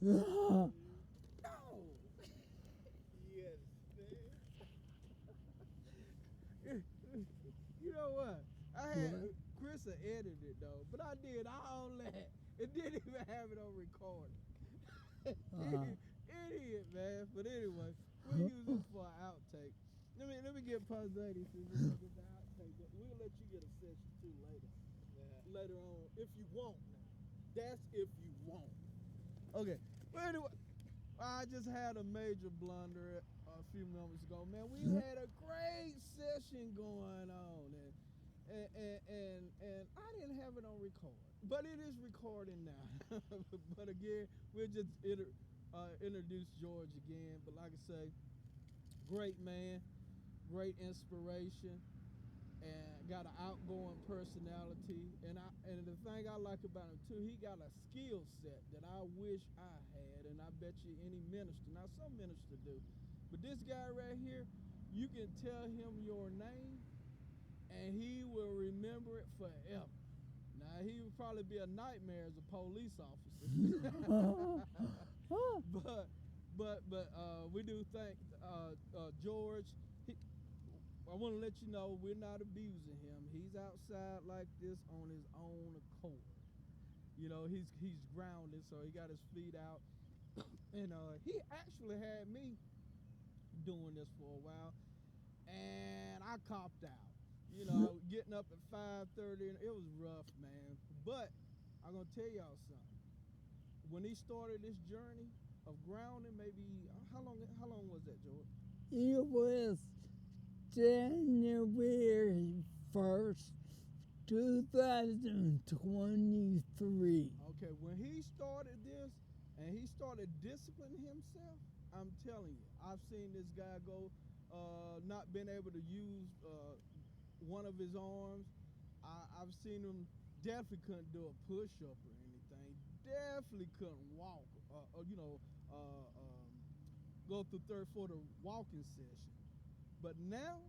No. Yes, man. You know what? I had What? Chris edited it though, but I did all that. It didn't even have it on recording. Uh, Idiot, man. But anyway, we'll use this for an outtake. Let me get Posati since this is the outtake. But we'll let you get a session too later. Yeah. Later on, if you want now. That's if you want. Okay. But anyway, I just had a major blunder a few moments ago. Man, we had a great session going on and I didn't have it on record. But it is recording now. But again, we'll just introduce George again. But like I say, great man, great inspiration, and got an outgoing personality. And the thing I like about him too, he got a skill set that I wish I had, and I bet you any minister. Now some ministers do, but this guy right here, you can tell him your name, and he will remember it forever. Now he would probably be a nightmare as a police officer, but we do thank George. I want to let you know we're not abusing him. He's outside like this on his own accord. You know, he's grounded, so he got his feet out, and he actually had me doing this for a while, and I copped out. You know, getting up at 5:30, and it was rough, man. But I'm gonna tell y'all something. When he started this journey of grounding, maybe how long was that, George? it was January 1st, 2023. Okay, when he started this and he started disciplining himself, I'm telling you, I've seen this guy go, not being able to use one of his arms. I've seen him definitely couldn't do a push up or anything. Definitely couldn't walk, go through third for the walking session. But now,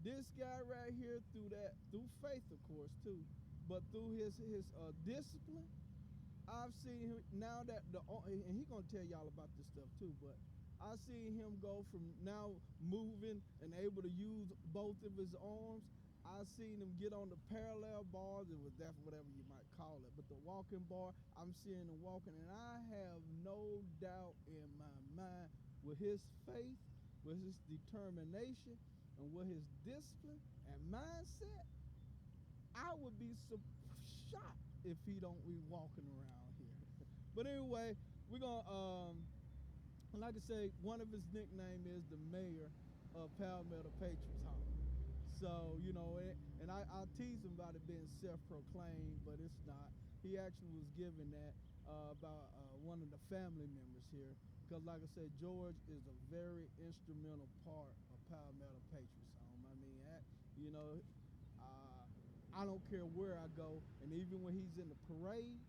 this guy right here, through faith, of course, too, but through his discipline, I've seen him now that and he gonna tell y'all about this stuff too, but I seen him go from now moving and able to use both of his arms. I seen him get on the parallel bars, it was that's whatever you might call it, but the walking bar, I'm seeing him walking, and I have no doubt in my mind with his faith, with his determination, and with his discipline and mindset, I would be so shocked if he don't be walking around here. But anyway, we're gonna like I say, one of his nickname is the mayor of Palmetto Patriots Home. So, you know, and I tease him about it being self-proclaimed, but it's not. He actually was given that about one of the family members here. Because like I said, George is a very instrumental part of Palmetto Patriots Home. I mean, you know, uh, I don't care where I go, and even when he's in the parade,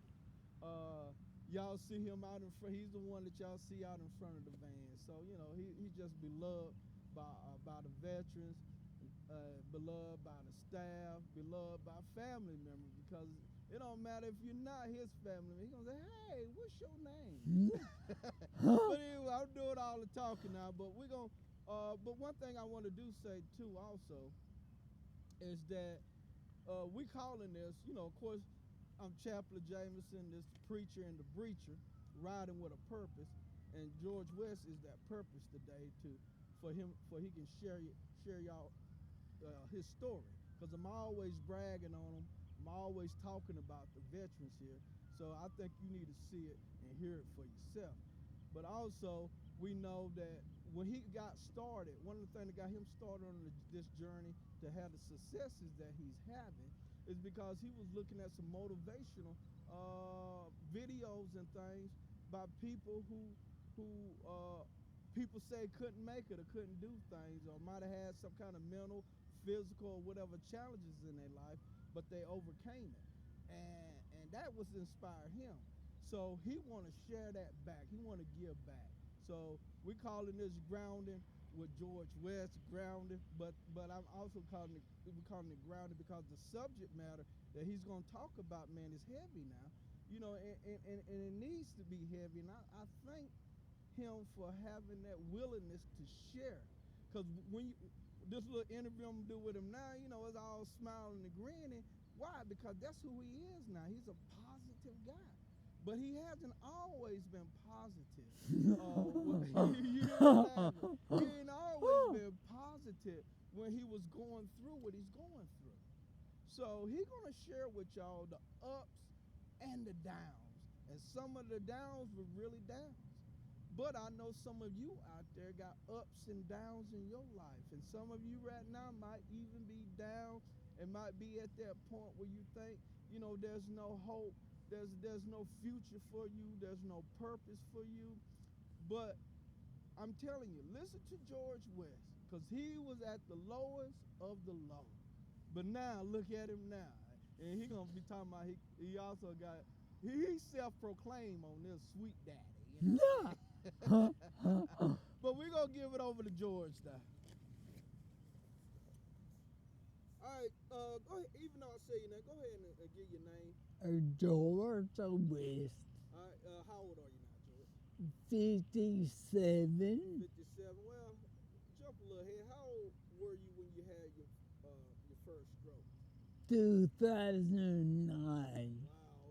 uh, y'all see him out in front. He's the one that y'all see out in front of the van. So you know he just beloved by the veterans, beloved by the staff, beloved by family members. Because it don't matter if you're not his family member. He's gonna say, "Hey, what's your name?" But anyway, I'm doing all the talking now. But we're gonna. But one thing I want to do say too also is that we calling this, you know, of course, I'm Chaplain Jameson, this preacher and the breacher, riding with a purpose, and George West is that purpose today for he can share y'all his story, because I'm always bragging on him, I'm always talking about the veterans here, so I think you need to see it and hear it for yourself. But also, we know that when he got started, one of the things that got him started on this journey to have the successes that he's having is because he was looking at some motivational videos and things by people who people say couldn't make it or couldn't do things or might have had some kind of mental, physical, or whatever challenges in their life, but they overcame it, and that was inspire him. So he want to share that back. He want to give back. So we calling this grounding with George West, grounded, but I'm also calling it grounded because the subject matter that he's going to talk about, man, is heavy now. You know, and it needs to be heavy. And I thank him for having that willingness to share. Because when you, this little interview I'm gonna do with him now, you know, it's all smiling and grinning. Why? Because that's who he is now. He's a positive guy. But he hasn't always been positive. You hear me laughing? He ain't always been positive when he was going through what he's going through. So he's gonna share with y'all the ups and the downs. And some of the downs were really downs. But I know some of you out there got ups and downs in your life. And some of you right now might even be down and might be at that point where you think, you know, there's no hope, there's no future for you, there's no purpose for you. But I'm telling you, listen to George West, because he was at the lowest of the low. But now look at him now. And he gonna be talking about he also got he self-proclaimed on this sweet daddy, you know. But we're gonna give it over to George now. All right, go ahead. Even though I say your name, go ahead and give your name. George West. All right, how old are you now, George? 57. 57. Well, jump a little ahead. How old were you when you had your first stroke? 2009. Wow.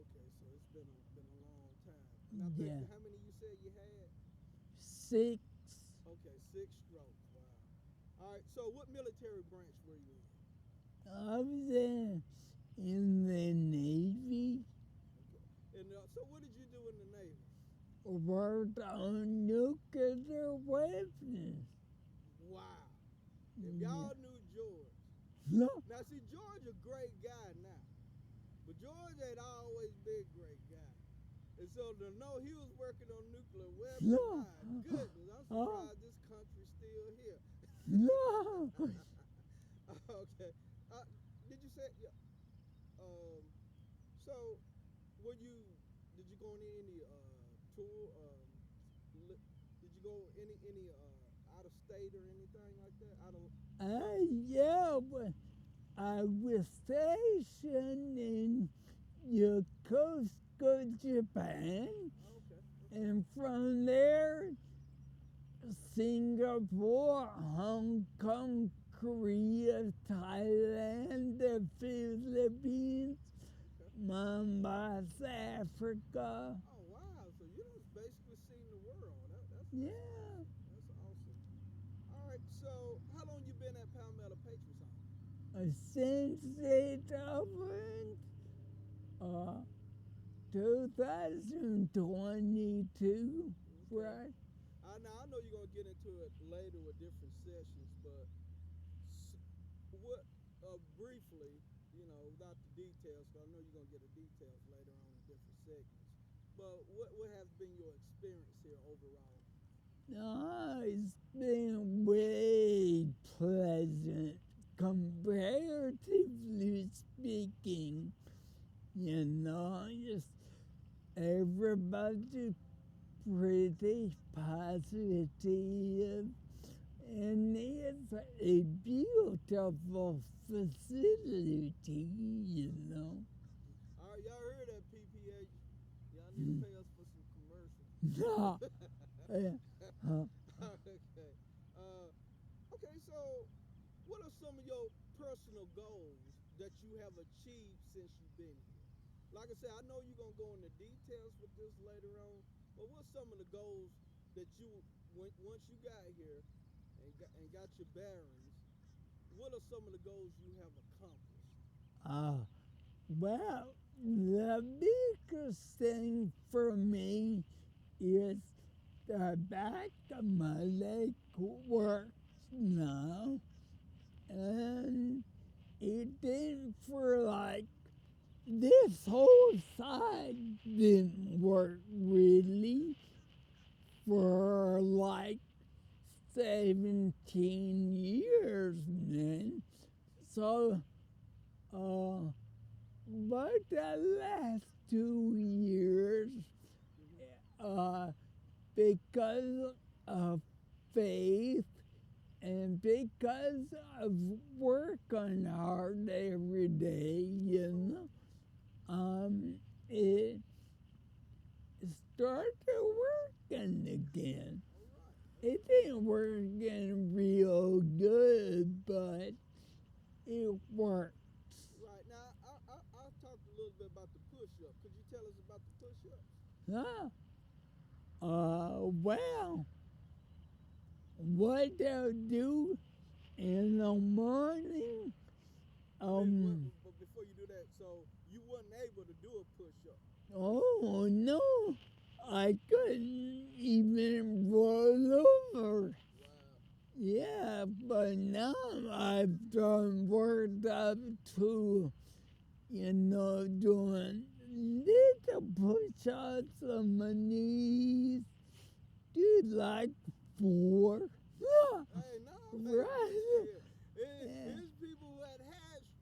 Okay, so it's been a long time. Now, Yeah. how many you said you had? 6. Okay, 6 strokes. Wow. All right. So, what military branch were you in? I was in the Navy. Okay. And so, what did you do in the Navy? Worked on nuclear weapons. Wow. If y'all knew George. No. Now, see, George a great guy now. But George ain't always been a great guy. And so to know he was working on nuclear weapons, No. my goodness, I'm surprised this country's still here. No. Okay. Did you say, yeah, so did you go on any tour, did you go any out of state or anything like that? Yeah, but I was stationed in Yokosuka, Japan, Okay. and from there, Singapore, Hong Kong, Korea, Thailand, the Philippines, Okay. Mombasa, Africa. Oh wow! So you just basically seen the world. That's Yeah. awesome. That's awesome. All right. So how long you been at Palmetto Patriots Home? Since it opened, 2022, Okay. right? Now I know you're gonna get into it later with different sessions, but what briefly, you know, without the details, because I know you're gonna get the details later on in different segments. But what has been your experience here overall? It's been way pleasant, comparatively speaking. You know, just everybody pretty positive, and it's a beautiful facility, you know. All right, y'all heard that PPA? Y'all need to pay us for some commercials. No. Okay. Okay. So, what are some of your personal goals that you have achieved since you've been here? Like I said, I know you're gonna go into details with this later on, but what's some of the goals that you, once you got here and got your bearings? What are some of the goals you have accomplished? Well, the biggest thing for me is the back of my leg works now, and it didn't for like this whole side didn't work really for like 17 years then. So, but the last 2 years, because of faith and because of working hard every day, you know, it started working again. All right. It ain't working real good, but it works. Right. Now, I'll talk a little bit about the push-up. Could you tell us about the push-ups? Huh? Well, what they'll do in the morning, But before you do that, so you wasn't able to do a push-up. oh no, I couldn't even roll over. Wow. Yeah, but now I've done worked up to, doing little push-ups on my knees. Do like 4. Hey, no, man. Right. There's people who had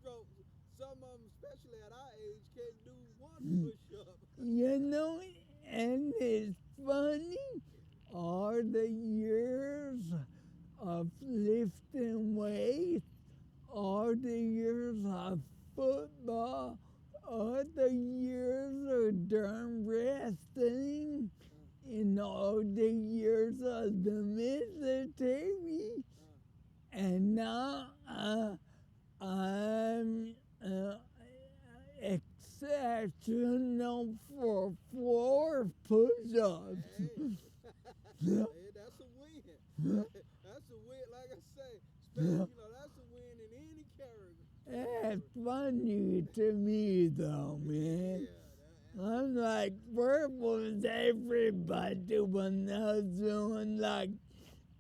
strokes. Some of them, especially at our age, can't do one push-up. And it's funny, all the years of lifting weights, all the years of football, all the years of done wrestling, in all the years of the military, and now I'm exceptional for 4 push-ups. Hey, that's a win. That's a win, like I say. Especially, that's a win in any category. That's funny to me, though, man. I'm like, where was everybody when I was doing like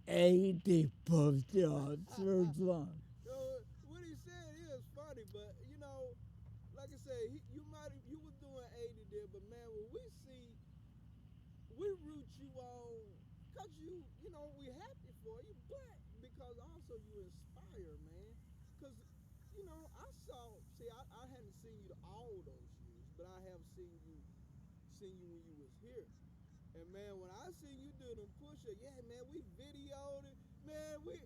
80 push-ups or something? So what he said is funny, but like I say, you was doing 80 there, but man, when we root you on, cause we happy for you, but because also you inspire, man. Cause I hadn't seen you all those years, but I have seen you when you was here. And man, when I seen you do them push-ups, yeah, man, we videoed it, man. But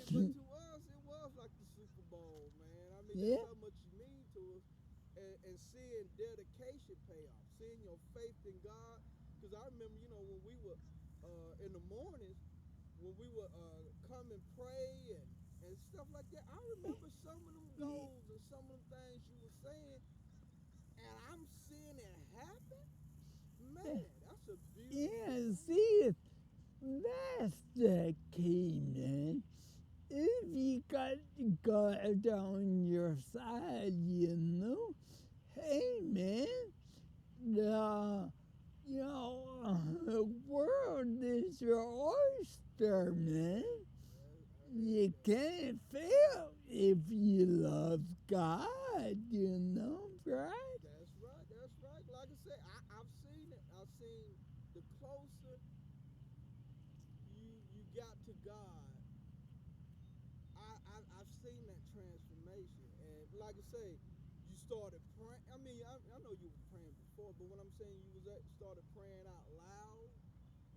to us, it was like the Super Bowl, man. I mean, that's how much you mean to us, and seeing dedication pay off, seeing your faith in God. Because I remember, when we were in the mornings, when we would come and pray and stuff like that. I remember some of them goals and some of them things you were saying, and I'm seeing it happen. Man, that's a beautiful thing. See, that's the key, man. If you got God on your side, hey, man, the world is your oyster, man. You can't fail if you love God, right? That's right. Like I say, I've seen it. I've seen the closer you got to God, I've seen that transformation. And like I say, you started praying. I mean, I know you were praying before, but when I'm saying you started praying out loud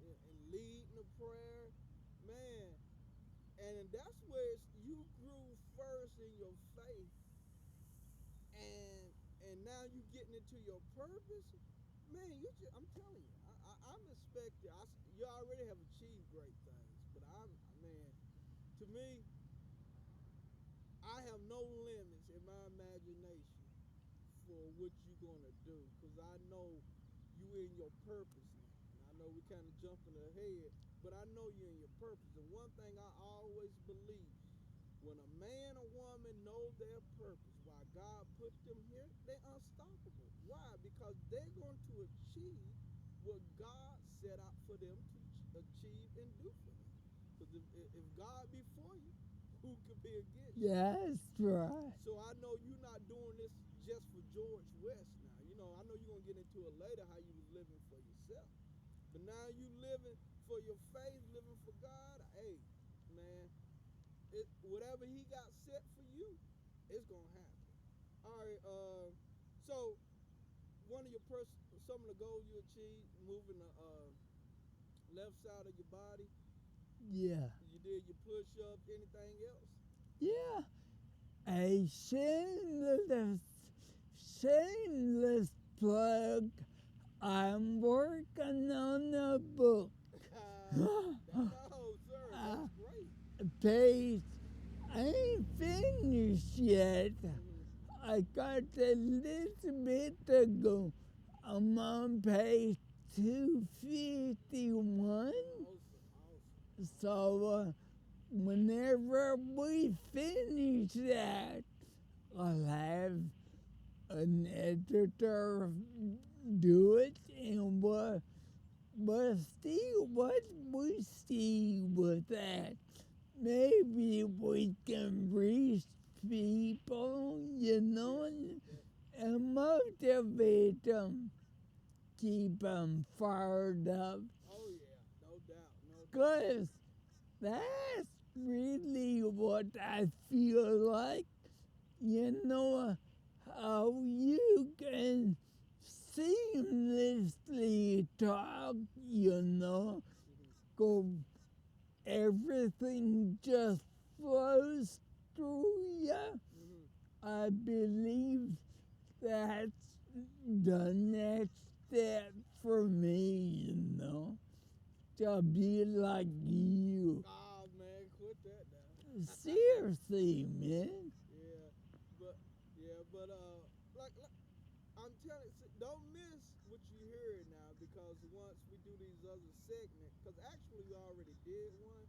and leading the prayer, man. And that's where you grew first in your faith, and now you getting into your purpose, man. I'm telling you, I'm expecting. You already have achieved great things, but man, to me, I have no limits in my imagination for what you're gonna do, because I know you in your purpose now. And I know we kind of jumping ahead, but I know you're in your purpose. And one thing I always believe, when a man or woman know their purpose, why God put them here, they're unstoppable. Why? Because they're going to achieve what God set out for them to achieve and do for them. Because if God be for you, who could be against you? That's right. So I know you're not doing this just for George West now. I know you're going to get into it later, how you was living for yourself. But now you living for your faith, living for God. Hey, man, whatever he got set for you, it's going to happen. All right, so some of the goals you achieved, moving the left side of your body. Yeah. You did your push-ups, anything else? Yeah. A shameless plug. I'm working on a book. No, sir, that's great. Page, I ain't finished yet. I got a little bit to go. I'm on page 251. Awesome. So whenever we finish that, I'll have an editor do it, and we'll see what we see with that. Maybe we can reach people, and motivate them, keep them fired up. Oh yeah, no doubt. 'Cause that's really what I feel like. How you can seamlessly talk, go, everything just flows through you. I believe that's the next step for me, to be like you. Oh man, quit that now. Seriously, man. But like I'm telling you, don't miss what you hear now, because once we do these other segments, because actually we already did one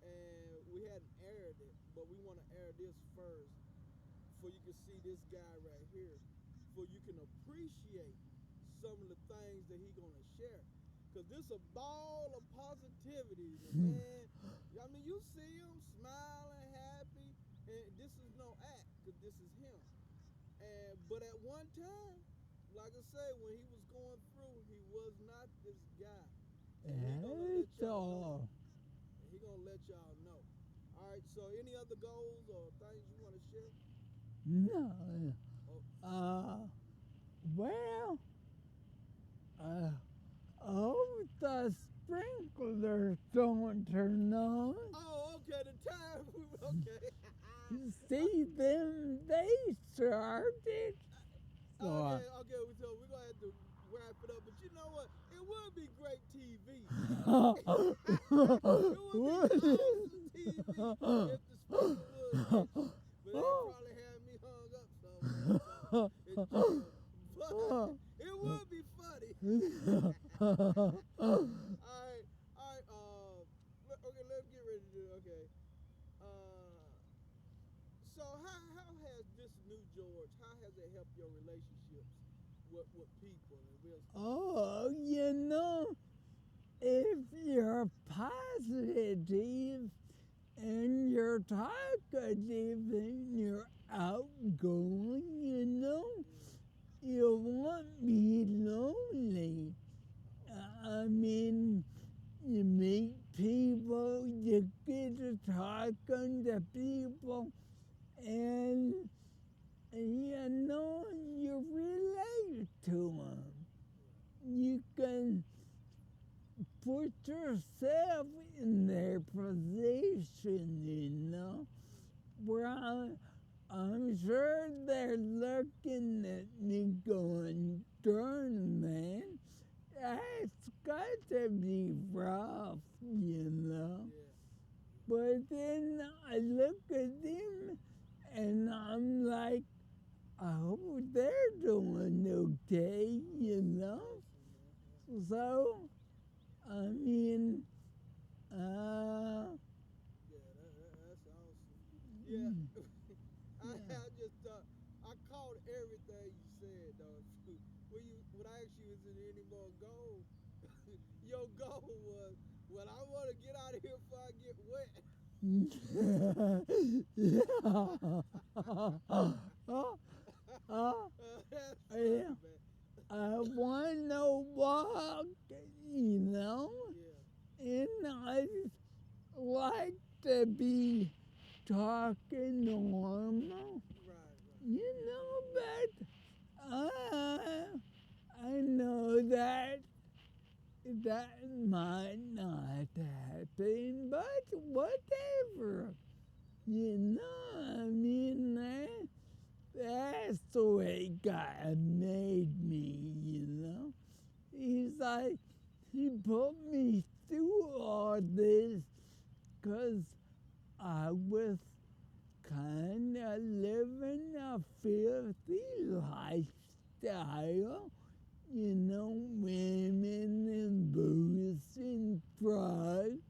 and we hadn't aired it, but we want to air this first, for you can see this guy right here, for you can appreciate some of the things that he gonna share. Cause this a ball of positivity, man. I mean, you see him smiling, happy, and this is no act, cause this is him. And but at one time, like I say, when he was going through, he was not this guy. And he gonna let y'all know. He gonna let y'all know. All right. So, any other goals or things you want to share? No. Oh. Well, the sprinklers don't turn on. Oh, okay. The time. Okay. See them, they started. So, okay. So we're gonna have to wrap it up. But you know what? It would be great TV. It would be awesome TV if the sprinkler would. But they probably had me hung up somewhere. But it would be funny. All right. Okay, let's get ready to do it. Okay. So how has this new George? How has it helped your relationships with people? If you're positive and you're talkative and you're outgoing, you won't be lonely. I mean, you meet people, you get to talking to people, and you relate to them. You can put yourself in their position, where I'm sure they're looking at me going, darn, man, that's got to be rough. But then I look at them and I'm like, I hope they're doing okay. So, I mean, that's awesome. Yeah. I just I caught everything you said though. When I asked you, is there any more goal? Your goal was, well, I want to get out of here before I get wet. Yeah. I want to walk, Yeah. and I like to be talking normal, but I know that might not happen, but whatever, I mean, that's the way God made me. he's like, he put me through all this because I was kind of living a filthy lifestyle. You know, women and booze and drugs.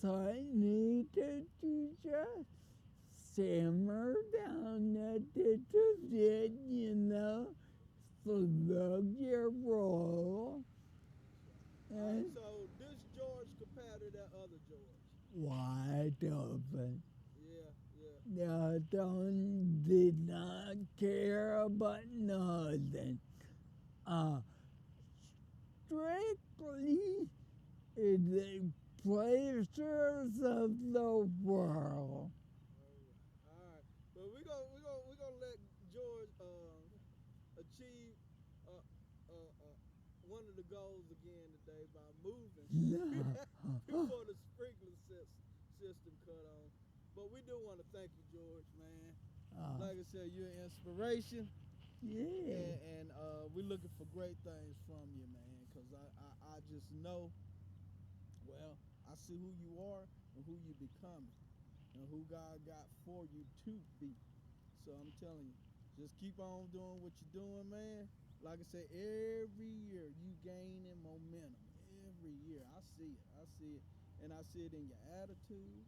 So I needed to just simmer down a little bit, you know, slug your roll. And So this George compared to that other George. wide open. Yeah, yeah. The other one did not care about nothing. Uh, strictly the pleasures of the world. All right. But we're gonna let George achieve uh, one of the goals again today by moving before the sprinkler system cut on. But we do want to thank you, George, man. Like I said, you're an inspiration, Yeah. and we're looking for great things from you, man. Cause I just know, well, I see who you are and who you becoming, and who God got for you to be. So I'm telling you, just keep on doing what you're doing, man. Like I said, every year you gaining momentum. Every year, I see it. I see it, and I see it in your attitude.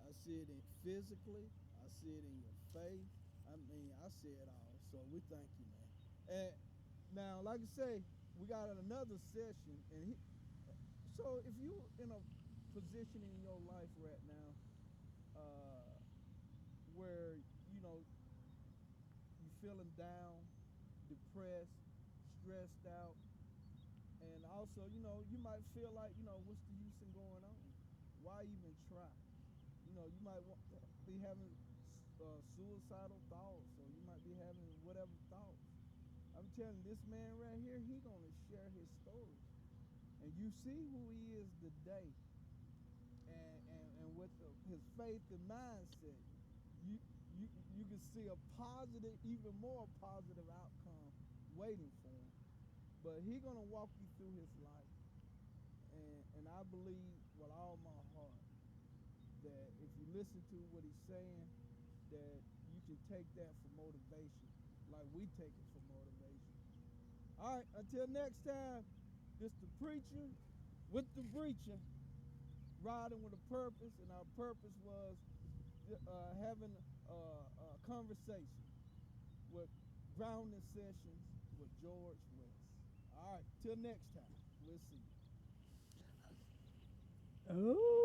I see it in physically. I see it in your faith. I mean, I see it all. So we thank you, man. And now, like I say, we got another session, and so if you in a position in your life right now, where you know you feeling down, depressed, stressed out, and also, you might feel like, what's the use in going on? Why even try? You might be having suicidal thoughts, or you might be having whatever thoughts. I'm telling you, this man right here, he gonna share his story, and you see who he is today, and with his faith and mindset, you you can see a positive, even more positive outcome waiting for him. But he gonna walk you through his life, and I believe with all my heart that if you listen to what he's saying, that you can take that for motivation, like we take it for motivation. All right, until next time, this the preacher with the preacher, riding with a purpose, and our purpose was having a conversation with grounding sessions with George West. All right, till next time, we'll see you. Oh.